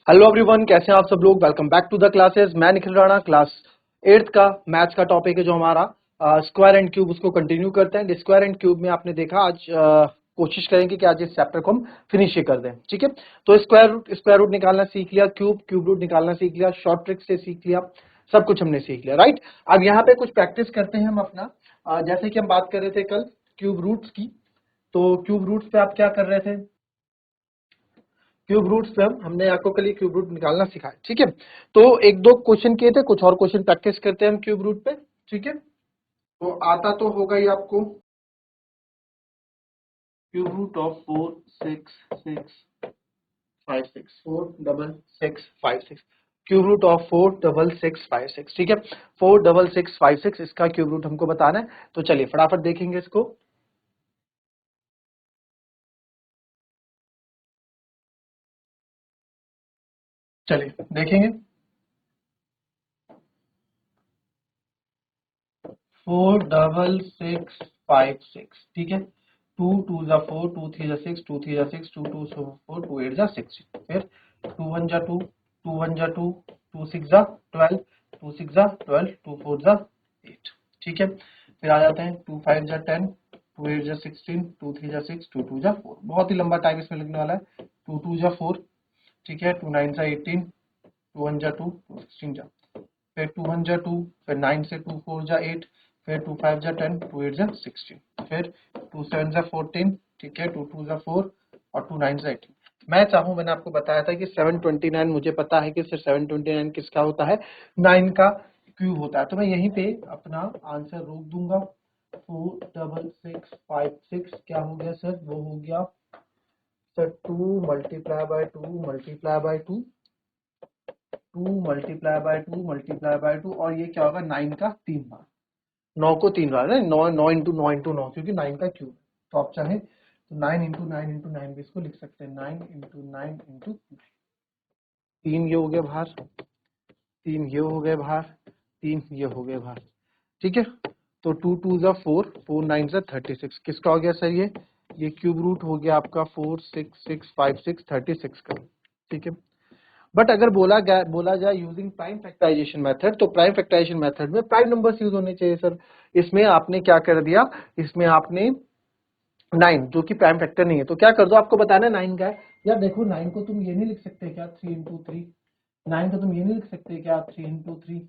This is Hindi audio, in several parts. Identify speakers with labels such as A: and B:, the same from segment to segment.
A: हेलो एवरीवन, कैसे हैं आप सब लोग। Welcome back to the classes. मैं निखिल राणा। क्लास 8th का मैथ्स का टॉपिक है जो हमारा स्क्वायर एंड क्यूब, उसको कंटिन्यू करते हैं। स्क्वायर एंड क्यूब में आपने देखा आज कोशिश करेंगे कि आज इस चैप्टर को हम फिनिश ही कर दें। ठीक है, तो स्क्वायर रूट निकालना सीख लिया, क्यूब रूट निकालना सीख लिया, शॉर्ट ट्रिक से सीख लिया, सब कुछ हमने सीख लिया, राइट। अब यहाँ पे कुछ प्रैक्टिस करते हैं हम अपना। जैसे कि हम बात कर रहे थे कल क्यूब रूट्स की, तो क्यूब रूट्स पे आप क्या कर रहे थे। क्यूब रूट्स पे हमने आपको कल क्यूब रूट निकालना सिखाया। ठीक है, तो एक दो क्वेश्चन किए थे, कुछ और क्वेश्चन प्रैक्टिस करते हैं हम क्यूब रूट पे। ठीक है, तो आता तो होगा ही आपको cube root of 46656 46656 cube root of 46656। ठीक है, 46656 इसका क्यूब रूट हमको बताना है। तो चलिए फटाफट देखेंगे इसको। चलिए देखेंगे 46656। ठीक है, 2 2 4 2 3 6 2 3 6 2 2 4 2 8 16, फिर 2 1 2 2 1 2 2 6 12 2 6 12 2 4 8। ठीक है, फिर आ जाते हैं 2 5 10 2 8 16 2 3 6 2 2 4। बहुत ही लंबा टाइम इसमें लगने वाला है। 2 2 4। ठीक है, 2 9 18 2 1 2 2 16 फिर 2 1 2, फिर 9 से 2 4 8, फिर 2 5 10 2 8 16, फिर 2 7 14। ठीक है, 2 2 4 और 2 9 18। मैं चाहूं, मैंने आपको बताया था कि 729, मुझे पता है कि सिर्फ 729 किसका होता है, 9 का क्यूब होता है। तो मैं यहीं पे अपना आंसर रोक दूंगा। 46656 क्या हो गया सर, वो हो गया sir 2 multiply by 2 multiply by 2 2 multiply by 2 multiply by 2, और ये क्या होगा 9 का 3 बार। 9 को 3 बार है, 9 9 इंटू 9 इंटू 9, क्योंकि 9 का क्यूब। तो आप चाहे तो 9 इंटू 9 इंटू 9 भी इसको लिख सकते हैं। 9 इंटू 9 इंटू 3 ये हो गया बाहर, 3 ये हो गए बाहर, 3 ये हो गए बाहर। ठीक है, तो 2 2 जा 4 4 9 जा 36। किसका हो गया सर ये क्यूब रूट हो गया आपका 46656 36 का। ठीक है, बट अगर बोला जाए यूजिंग प्राइम फैक्टराइजेशन मेथड, तो प्राइम फैक्टराइजेशन मेथड में प्राइम नंबर्स यूज होने चाहिए सर। इसमें आपने क्या कर दिया, इसमें आपने 9 जो कि प्राइम फैक्टर नहीं है, तो क्या कर दो, आपको बताना है 9 का है। यार देखो 9 को तुम ये नहीं लिख सकते क्या 3 इंटू 3, 9 को तुम ये नहीं लिख सकते क्या 3 इंटू 3,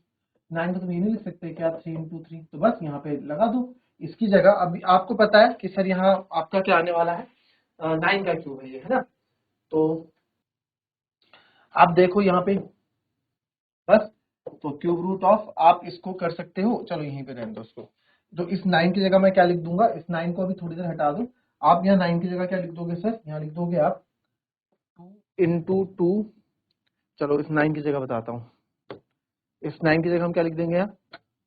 A: 9 को तुम ये नहीं लिख सकते क्या 3 इंटू 3। तो बस यहाँ पे लगा दो इसकी जगह। अभी आपको पता है कि सर यहाँ आपका क्या आने वाला है, 9 का क्यूब है ये, है ना। तो आप देखो यहाँ पे बस, तो क्यूब रूट ऑफ आप इसको कर सकते हो। चलो यहीं पे रहने दो इसको। तो इस 9 की जगह मैं क्या लिख दूंगा, इस 9 को अभी थोड़ी देर हटा दो। आप यहाँ 9 की जगह क्या लिख दोगे सर, यहाँ लिख दोगे आप 2 इंटू 2। चलो इस 9 की जगह बताता हूँ। इस 9 की जगह हम क्या लिख देंगे यहाँ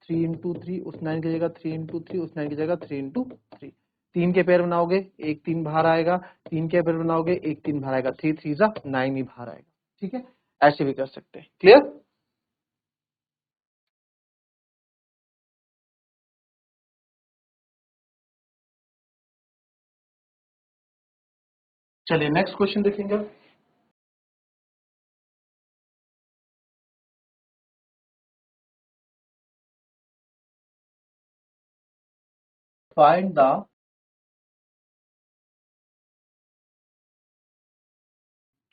A: 3 इंटू 3, उस 9 की जगह 3 इंटू 3, उस 9 की जगह 3 इंटू 3। 3 के पेयर बनाओगे, एक 3 बाहर आएगा। 3 के पेयर बनाओगे, एक 3 बाहर आएगा। 3 3 जा 9 ही बाहर आएगा। ठीक है, ऐसे भी कर सकते हैं। क्लियर। चलिए नेक्स्ट क्वेश्चन देखेंगे। Find the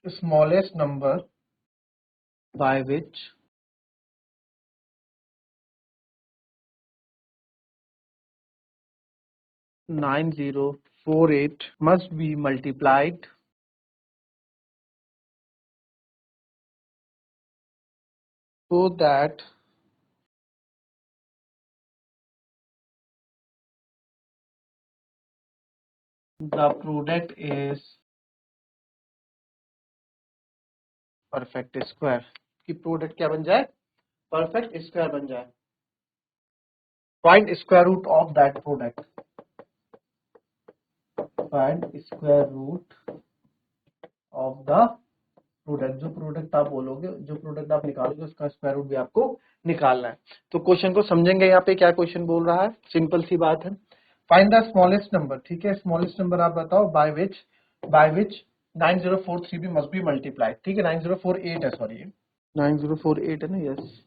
A: smallest number by which 9048 must be multiplied so that the product is perfect square। कि प्रोडक्ट क्या बन जाए, परफेक्ट स्क्वायर बन जाए। Find square root of that product. Find square root of the product. जो प्रोडक्ट आप बोलोगे, जो प्रोडक्ट आप निकालोगे, उसका स्क्वायर रूट भी आपको निकालना है। तो क्वेश्चन को समझेंगे यहाँ पे क्या क्वेश्चन बोल रहा है। सिंपल सी बात है, फाइंड द स्मॉलेस्ट नंबर। ठीक है, स्मॉलेस्ट नंबर आप बताओ बाय विच 9043 भी मस्ट बी मल्टीप्लाई, ठीक है 9048 है, सॉरी 9048 है ना, यस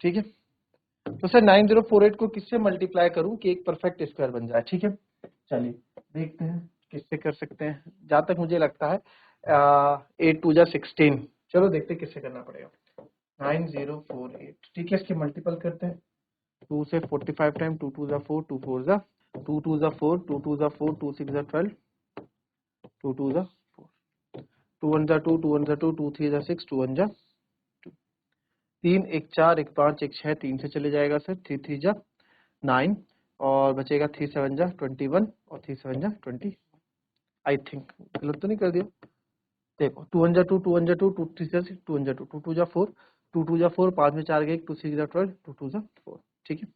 A: ठीक है। तो सर 9048 को किससे मल्टीप्लाई करूं कि एक परफेक्ट स्क्वायर बन जाए, ठीक है चलिए देखते हैं किससे कर सकते हैं। जहां तक मुझे लगता है 8 2 जा 16, चलो देखते हैं किससे करना पड़ेगा। 9048 ठीक है, इसके मल्टीपल करते हैं 2 से 45 टाइम, 2 2 जा 4, 2 4 जा 2 2 जा 4, 2 2 जा 4, 2 6 जा 12, 2 2 जा 4, 2 1 जा 2, 2 1 जा 2, 2 3 जा 6, 2 1 जा 2, 3 1 4 1 5 1 6, 3 से चले जाएगा सर, 3 3 जा 9 और बचेगा 3 7 जा 21 और 3 7 जा 20। आई थिंक गलत तो नहीं कर दिया, देखो 2 1 जा 2, 2 1 जा 2, 2 3 जा 6, 2 1 जा 2, 2 2 जा 4, 2 2 जा 4, 5 में 4 गए, 2 6 जा 12, 2 2 जा 4, ठीक है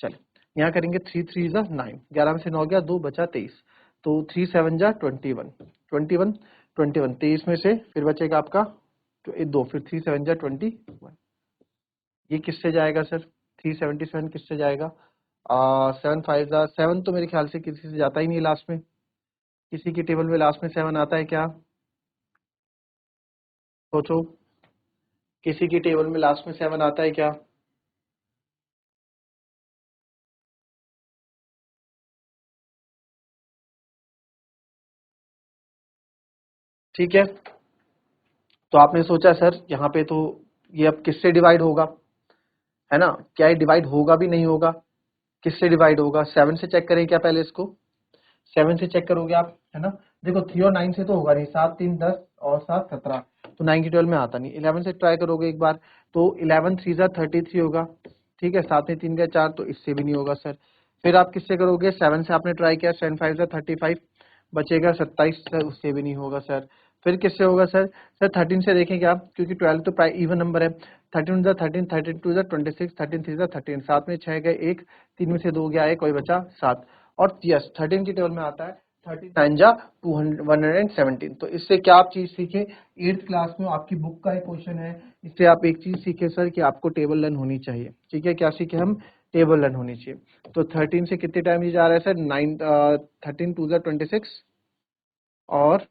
A: चलिए यहाँ करेंगे 3 3 जा 9, 11 में से 9 गया, 2 बचा 23, तो 3 7 जा 21, 21 21, 23 में से फिर बचेगा आपका तो 2, फिर 3 7 जा 21, ये किससे जाएगा सर, 377 किससे जाएगा, 7 5 जा 7 तो मेरे ख्याल से किसी से जाता ही नहीं लास्ट में, किसी की टेबल में लास्ट में 7 आता है क्या, सोचो किसी की टेबल में लास्ट में 7 आता है क्या, ठीक है। तो आपने सोचा सर यहाँ पे तो ये अब किससे डिवाइड होगा, है ना, क्या ये डिवाइड होगा भी नहीं होगा, किससे डिवाइड होगा, 7 से चेक करें क्या पहले इसको, 7 से चेक करोगे आप, है ना, देखो 3 और 9 से तो होगा नहीं, 7 3 10 और 7 17, तो 9 की 12 में आता नहीं, 11 से ट्राई करोगे एक बार, तो 11 3 जा 33 होगा, ठीक है, 7 में 3 का 4, तो इससे भी नहीं होगा सर। फिर आप किससे करोगे, 7 से आपने ट्राई किया, 7 5 जा 35 बचेगा 27 सर, उससे भी नहीं होगा सर। फिर किससे होगा सर, सर 13 से देखेंगे आप, क्योंकि 12 तो प्राय इवन नंबर है, 13 जा 13, 32 जा 26, 13 3 जा 13, 7 में 6 गए 1, 3 में से 2 गया 1, कोई बचा 7, और यस 13 की टेबल में आता है 39 जा 117। तो इससे क्या आप चीज सीखे, 8th क्लास में आपकी बुक का एक क्वेश्चन है, इससे आप एक चीज सीखे सर कि आपको टेबल लर्न होनी चाहिए, ठीक है, क्या सीखे हम, टेबल लर्न होनी चाहिए। तो 13 से कितने टाइम ये जा रहा है सर, 9 13 2 जा 26 और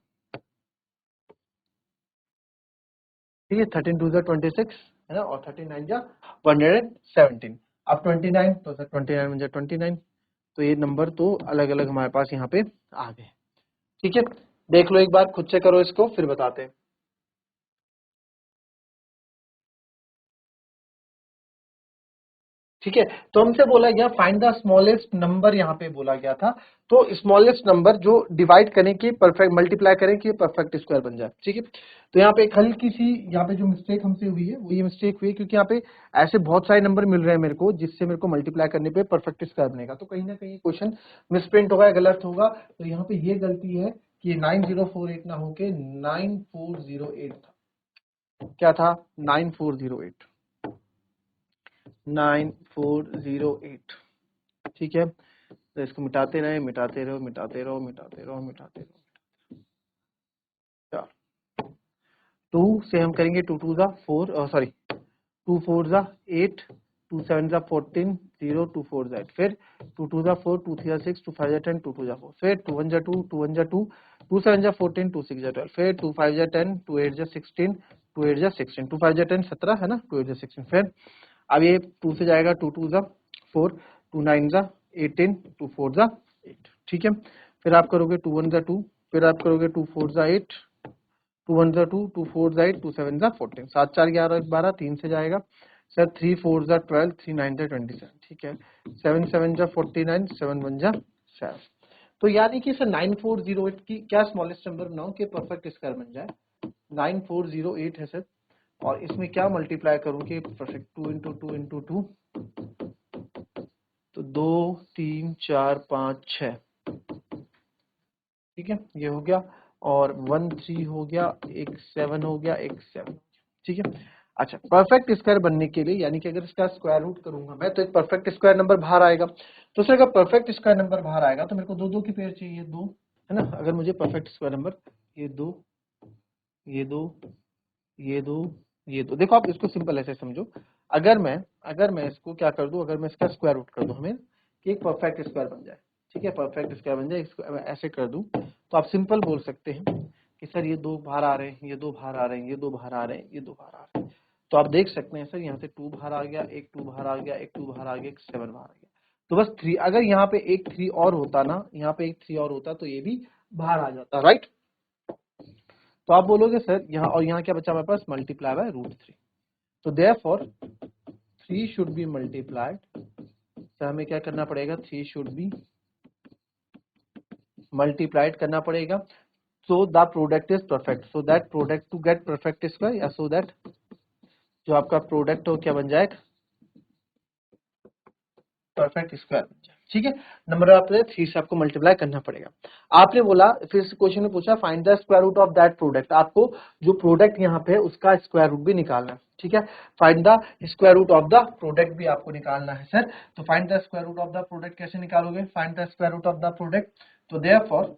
A: ठीक है 13 2 जा 26 है ना, और 39 जा 117, अब 29 तो सर 29 जा 29, तो ये नंबर तो अलग अलग हमारे पास यहाँ पे आ गए, ठीक है, देख लो एक बार खुद से करो इसको फिर बताते हैं। ठीक है, तो हमसे बोला गया फाइंड द स्मॉलेस्ट नंबर, यहाँ पे बोला गया था, तो स्मॉलेस्ट नंबर जो डिवाइड करें कि परफेक्ट मल्टीप्लाई करें कि परफेक्ट स्क्वायर बन जाए, ठीक है। तो यहाँ पे एक हल्की सी यहाँ पे जो मिस्टेक हमसे हुई है वो ये मिस्टेक हुई है, क्योंकि यहाँ पे ऐसे बहुत सारे नंबर मिल रहे हैं मेरे को जिससे मेरे को मल्टीप्लाई करने पे परफेक्ट स्क्वायर बनेगा, तो कहीं ना कहीं क्वेश्चन मिसप्रिंट होगा, गलत होगा, तो यहाँ पे ये गलती है कि 9048 ना होके 9408 था, क्या था 9408, 9408, ठीक है, तो इसको मिटाते रहे, मिटाते रहो, मिटाते रहो, मिटाते रहो, मिटाते रहो, चलो 2 से हम करेंगे 2 2 जा 4, सॉरी 2 4 जा 8, 2 7 जा 14, 0 2 4 जा 8, फिर 2 2 जा 4, 2 3 जा 6, 2 5 जा 10, 2 2 जा 4, फिर 2 1 जा 2, 2 1 जा 2, 2 7 जा 14, 2 6 जा 12, फिर 2 5 जा 10, 2 8 जा 16, 2 8 जा 16, 2 5 जा 10 17 है ना, 2 8 जा 16, फिर अब ये 2 से जाएगा 2 2 जा 4, 2 9 जा 18, 2 4 जा 8, ठीक है, फिर आप करोगे 2 1 जा 2, फिर आप करोगे 2 4 जा 8, 2 1 जा 2, 2 4 जा 8, 2 7 जा 14, 7 4 11 12, 3 से जाएगा सर, 3 4 जा 12, 3 9 जा 27, ठीक है, 7 7 जा 49, 7 1 जा 7, तो यानी कि सर 9408 की क्या स्मॉलेस्ट नंबर बनाऊं कि परफेक्ट स्क्वायर बन जाए, 9408 है सर, और इसमें क्या मल्टीप्लाई करूं कि परफेक्ट, 2 इंटू 2 इंटू 2, तो 2 3 4 5 6, ठीक है, ये हो गया, और 1 3 हो गया, एक 7 हो गया, एक 7, ठीक है। अच्छा, परफेक्ट स्क्वायर बनने के लिए यानी कि अगर इसका स्क्वायर रूट करूंगा मैं तो एक परफेक्ट स्क्वायर नंबर बाहर आएगा, तो सर अगर परफेक्ट स्क्वायर नंबर बाहर आएगा तो मेरे को दो दो की पेयर चाहिए, दो, है ना, अगर मुझे परफेक्ट स्क्वायर नंबर ये दो, ये दो, ये दो, ये दो, देखो आप इसको सिंपल ऐसे समझो, अगर मैं इसको क्या कर दूं, अगर मैं इसका स्क्वायर रूट कर दूं हमें कि एक परफेक्ट स्क्वायर बन जाए, ठीक है, परफेक्ट स्क्वायर बन जाए। इसको मैं ऐसे कर दूं तो आप सिंपल बोल सकते हैं कि सर ये दो बाहर आ रहे हैं, ये दो बाहर आ रहे हैं, ये दो बाहर आ रहे हैं, ये दो बाहर आ रहे हैं। तो आप देख सकते हैं सर यहाँ से 2 बाहर आ गया, एक 2 बाहर आ गया, एक 2 बाहर आ गया, एक 7 बाहर आ गया। तो बस 3, अगर यहाँ पे एक 3 और होता ना, यहाँ पे एक 3 और होता तो ये भी बाहर आ जाता, राइट। तो आप बोलोगे सर यहाँ और यहाँ क्या बचा हमारे पास, मल्टीप्लाई बाय √3। तो देयरफॉर 3 शुड बी मल्टीप्लाइड, तो हमें क्या करना पड़ेगा, 3 शुड बी मल्टीप्लाइड करना पड़ेगा। So the product is perfect, so that product to get perfect square, या सो दैट जो आपका प्रोडक्ट हो क्या बन जाएगा, परफेक्ट स्क्वायर बन जाए। ठीक है, नंबर ऑफ 3 से आपको मल्टीप्लाई करना पड़ेगा। आपने बोला, फिर क्वेश्चन में पूछा find the square root of that product, आपको जो प्रोडक्ट यहाँ पे है उसका स्क्वायर रूट भी निकालना है। ठीक है, find the square root of the product भी आपको निकालना है सर। तो find the square root of the product कैसे निकालोगे, find the square root of the product. तो देयरफॉर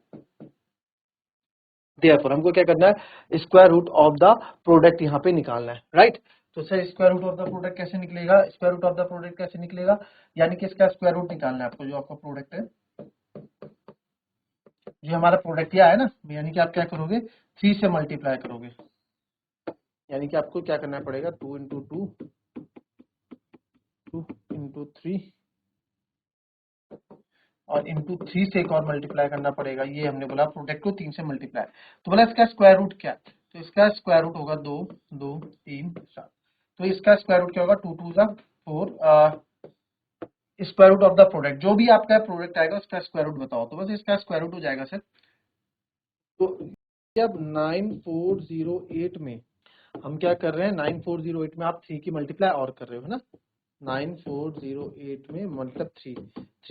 A: हमको क्या करना है, square root of the product यहाँ पे निकालना है, राइट। तो sir square root of the product कैसे निकलेगा, square root of the product कैसे निकलेगा, यानी कि इसका स्क्वायर रूट निकालना है आपको, जो आपका प्रोडक्ट है, जो हमारा प्रोडक्ट यह है ना, यानी कि आप क्या करोगे, 3 से मल्टीप्लाई करोगे, यानी कि आपको क्या करना पड़ेगा, 2 इंटू 2, 2 इंटू 3 और इंटू 3 से एक और मल्टीप्लाई करना पड़ेगा। ये हमने बोला प्रोडक्ट को 3 से मल्टीप्लाई, तो बोला इसका स्क्वायर रूट क्या, तो इसका स्क्वायर रूट होगा 2, 2, 3, 7। तो इसका स्क्वायर रूट क्या होगा, 2 2 जा 4, square root of the product, जो भी आपका प्रोडक्ट आएगा उसका स्क्वायर रूट बताओ। तो बस इसका स्क्वायर रूट हो जाएगा सर। तो अब 9408 में हम क्या कर रहे हैं, 9408 में आप 3 की मल्टीप्लाई और कर रहे हो, है ना। 9408 में मतलब 3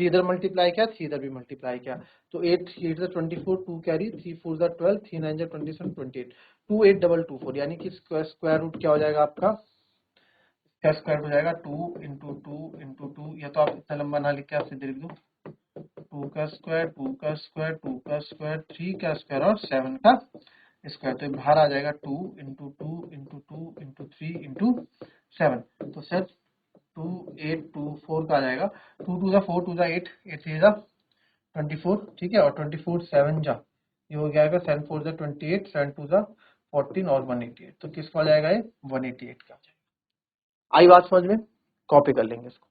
A: इधर मल्टीप्लाई किया, 3 इधर भी मल्टीप्लाई किया, तो 8 3 8 24, 2 कैरी, 3 4 12, 3 9 27 28, 28224, यानी कि स्क्वायर रूट क्या हो जाएगा आपका, इसका स्क्वायर हो जाएगा 2 इंटू 2 इंटू 2, या तो आप इतना लंबा ना लिख के आप सीधे लिख दो, 2 का स्क्वायर, 2 का स्क्वायर, 2 का स्क्वायर, 3 का स्क्वायर और 7 का स्क्वायर। तो बाहर आ जाएगा 2 इंटू 2 इंटू 2 इंटू 3 इंटू 7। तो सर 2824 का आ जाएगा, 2 2 जा 4, 2 जा 8, 8 3 जा 24, ठीक है, और 24 7 जा, ये हो जाएगा 7 4 जा 28, 7 2 जा 14 और 188। तो किसका आ जाएगा, ये 188 का आ जाएगा। आई बात समझ में, कॉपी कर लेंगे इसको।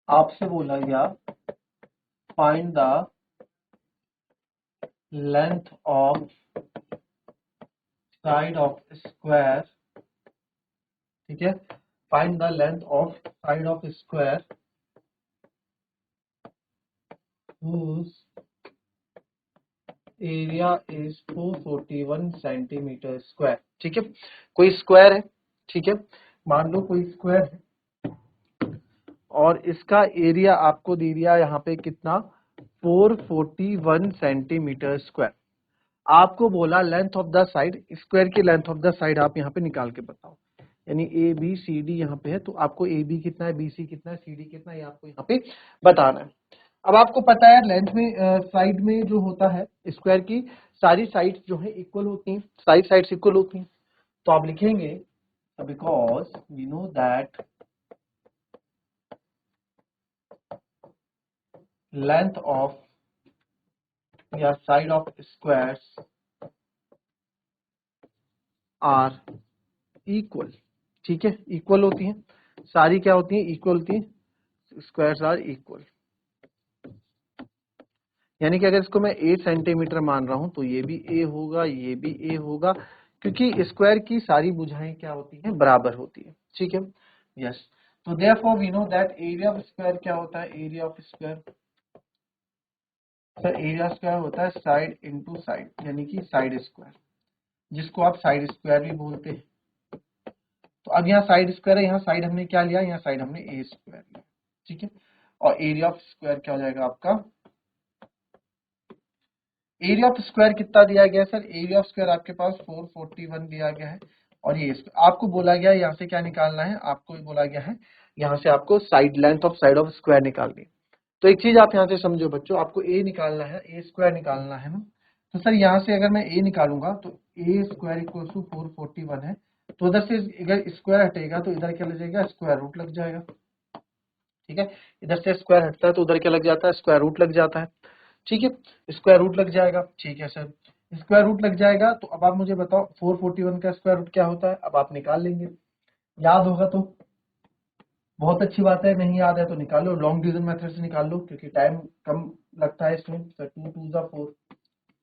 A: आपसे बोला गया find the length of side of square, ठीक है, find the length of side of square whose area is 441 centimetre square. ठीक है, कोई स्क्वायर है, ठीक है, मान लो कोई स्क्वायर है और इसका एरिया आपको दे दिया यहाँ पे कितना, 441 सेंटीमीटर स्क्वायर। आपको बोला length of the side, square की लेंथ ऑफ द साइड आप यहाँ पे निकाल के बताओ, यानी ए बी सी डी यहाँ पे है, तो आपको ए बी कितना है, बी सी कितना है, सी डी कितना है, ये आपको यहाँ पे बताना है। अब आपको पता है लेंथ में साइड में जो होता है स्क्वायर की सारी साइड्स जो है इक्वल होती हैं, सारी साइड्स इक्वल होती हैं। तो आप लिखेंगे because we know that length of या side of squares are equal. ठीक है, इक्वल होती हैं सारी, क्या होती हैं, इक्वल होती हैं, स्क्वायर्स आर इक्वल। यानी कि अगर इसको मैं 8 सेंटीमीटर मान रहा हूं तो ये भी ए होगा, ये भी ए होगा, क्योंकि स्क्वायर की सारी भुजाएं क्या होती हैं, बराबर होती है। ठीक है, यस। तो therefore we know that area of square क्या होता है, area of square, sir area square होता है साइड इनटू साइड, यानी कि साइड स्क्वायर, जिसको आप साइड स्क्वायर भी बोलते हैं। तो अब यहाँ साइड स्क्वायर है, यहाँ साइड हमने क्या लिया, यहाँ साइड हमने ए स्क्वायर लिया। ठीक है, और एरिया ऑफ स्क्वायर क्या हो जाएगा आपका, एरिया ऑफ स्क्वायर कितना दिया गया है सर, एरिया ऑफ स्क्वायर आपके पास 441 दिया गया है, और ये आपको बोला गया है यहाँ से क्या निकालना है, आपको बोला गया है यहाँ से आपको side length of side of square निकालनी है। तो एक चीज आप यहाँ से समझो बच्चों, आपको ए निकालना है, ए स्क्वायर निकालना है ना, तो सर यहाँ से अगर मैं a निकालूंगा तो a स्क्वायर इक्वल टू 441 है, तो उधर से अगर स्क्वायर हटेगा तो इधर क्या लग जाएगा, स्क्वायर रूट लग जाएगा। ठीक है, इधर से स्क्वायर हटता है तो उधर क्या लग जाता है, स्क्वायर रूट लग जाता है। ठीक है, स्क्वायर रूट लग जाएगा। ठीक है सर, स्क्वायर रूट लग जाएगा तो अब आप मुझे बताओ 441 का स्क्वायर रूट क्या होता है, अब आप निकाल लेंगे, याद होगा तो बहुत अच्छी बात है, नहीं याद है तो निकाल लो, लॉन्ग डिवीजन मेथड से निकाल लो क्योंकि टाइम कम लगता है इसमें। सर 2 2 जा 4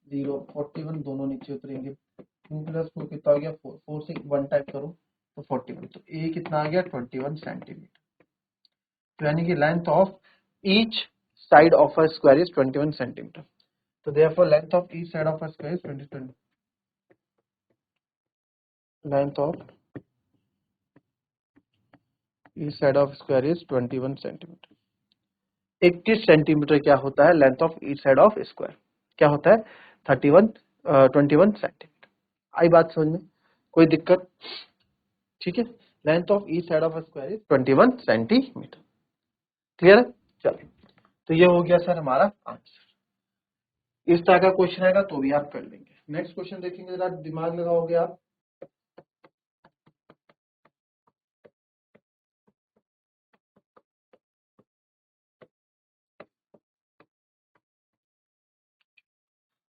A: 0 41 दोनों नीचे उतरेंगे, 2 + 4 कितना हो गया 4, 4 से 1 टाइप करो तो 41, तो ए कितना आ गया 21 सेंटीमीटर। तो यानी कि length of each side of a square is 21 centimetre. तो therefore length of each side of a square is 20. Length of each side of square is 21 centimetre. 21 centimetre क्या होता है length of each side of square, क्या होता है 21 सेंटीमीटर। आई बात समझ में, कोई दिक्कत? ठीक है, length of each side of square is 21 centimetre. Clear है? चलिए, तो ये हो गया सर हमारा आंसर। इस तरह का क्वेश्चन आएगा तो भी आप कर लेंगे। नेक्स्ट क्वेश्चन देखेंगे, जरा दिमाग लगाओगे आप।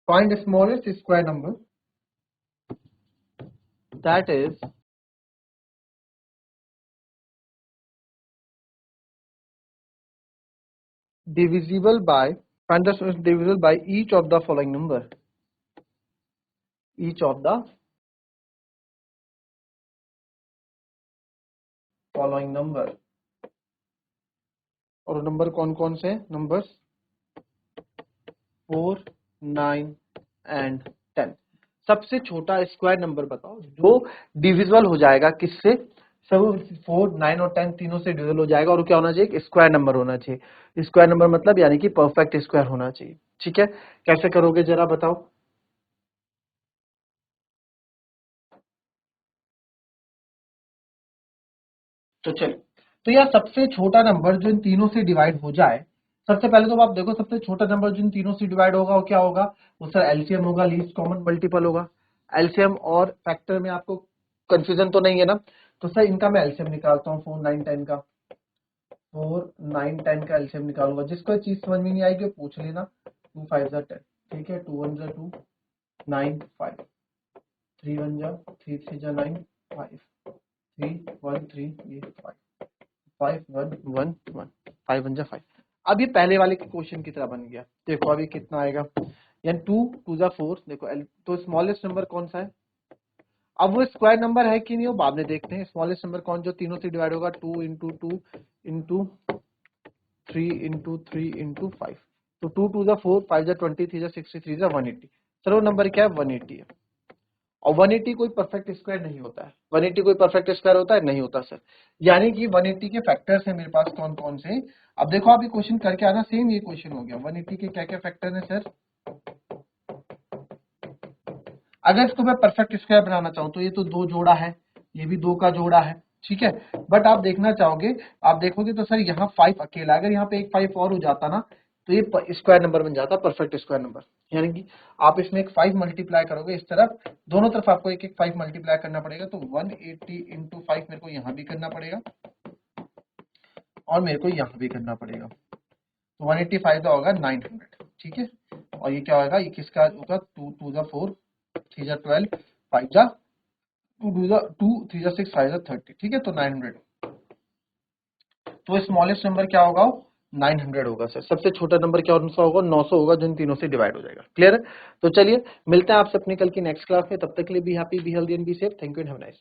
A: Find the smallest square number that is divisible by, find the smallest divisible by each of the following number, each of the following number। और नंबर कौन कौन से नंबर्स 4 9 एंड 10। सबसे छोटा स्क्वायर नंबर बताओ जो डिविजिबल हो जाएगा किससे, सब 4 9 और 10 तीनों से डिविजिबल हो जाएगा, और क्या होना चाहिए, एक स्क्वायर नंबर होना चाहिए। स्क्वायर नंबर मतलब यानी कि परफेक्ट स्क्वायर होना चाहिए। ठीक है, कैसे करोगे जरा बताओ। तो चलिए, तो यार सबसे छोटा नंबर जो इन तीनों से डिवाइड हो जाए, सबसे पहले तो आप देखो सबसे छोटा नंबर जो इन तीनों से डिवाइड होगा वो क्या होगा, वो सर एलसीएम होगा, लीस्ट कॉमन मल्टीपल होगा। एलसीएम और फैक्टर में आपको कंफ्यूजन तो नहीं है ना, तो सर इनका मैं एलसीएम निकालता हूँ। 4 9 10 का, 4 9 10 का एलसीएम निकालूंगा। जिसको चीज समझ में नहीं आएगी वो पूछ लेना। 2 5 जा 10, ठीक है, 2 1 जा 2 9 5, 3 1 जा 3 3 जा 9 5, 3 1 3 ये 5 5 1 1 1 5 1 जा 5। अब ये पहले वाले के क्वेश्चन की तरह बन गया। देखो अभी कितना आएगा, यानी 2 2 जा 4। देखो तो स्मॉलेस्ट नंबर कौन सा है, अब वो स्क्वायर नंबर है कि नहीं वो बाद में देखते हैं। स्मॉलेस्ट नंबर कौन जो तीनों से डिवाइड होगा, 2 × 2 × 3 × 3 × 5। तो 2 2 जा 4, 5 जा 20, 3 जा 60, 3 जा 180। सर वो नंबर क्या है 180 है। और 180 कोई परफेक्ट स्क्वायर नहीं होता है। 180 कोई परफेक्ट स्क्वायर होता है, नहीं होता सर। यानी कि 180 के फैक्टर्स हैं मेरे पास कौन कौन से। अब देखो आप ये क्वेश्चन करके आना, सेम ये क्वेश्चन हो गया। 180 के क्या क्या फैक्टर हैं सर। अगर इसको मैं परफेक्ट स्क्वायर बनाना चाहूँ तो ये तो 2 जोड़ा है, ये भी 2 का जोड़ा है। ठीक है, बट आप देखना चाहोगे, आप देखोगे तो सर यहाँ 5 अकेला, अगर यहाँ पे एक 5 और हो जाता ना तो ये स्क्वायर नंबर बन जाता, परफेक्ट स्क्वायर नंबर। यानी कि आप इसमें एक 5 मल्टीप्लाई करोगे इस तरफ, दोनों तरफ आपको एक एक 5 मल्टीप्लाई करना पड़ेगा। तो 180 × 5 मेरे को यहाँ भी करना पड़ेगा और मेरे को यहाँ भी करना पड़ेगा। तो 185 का होगा 900। ठीक है, और ये क्या होगा, ये किसका होगा, 2 2 जा 4, 3 जा 12, 5 जा 2 3 जा 6, 5 जा 30। ठीक है, तो 900। तो स्मॉलेस्ट नंबर क्या होगा, 900 होगा सर। सबसे छोटा नंबर क्या होगा, 900 होगा, जो इन तीनों से डिवाइड हो जाएगा। क्लियर है? तो चलिए मिलते हैं आपसे अपनी कल की नेक्स्ट क्लास में। तब तक के लिए be happy, be healthy and be safe. Thank you and have a nice.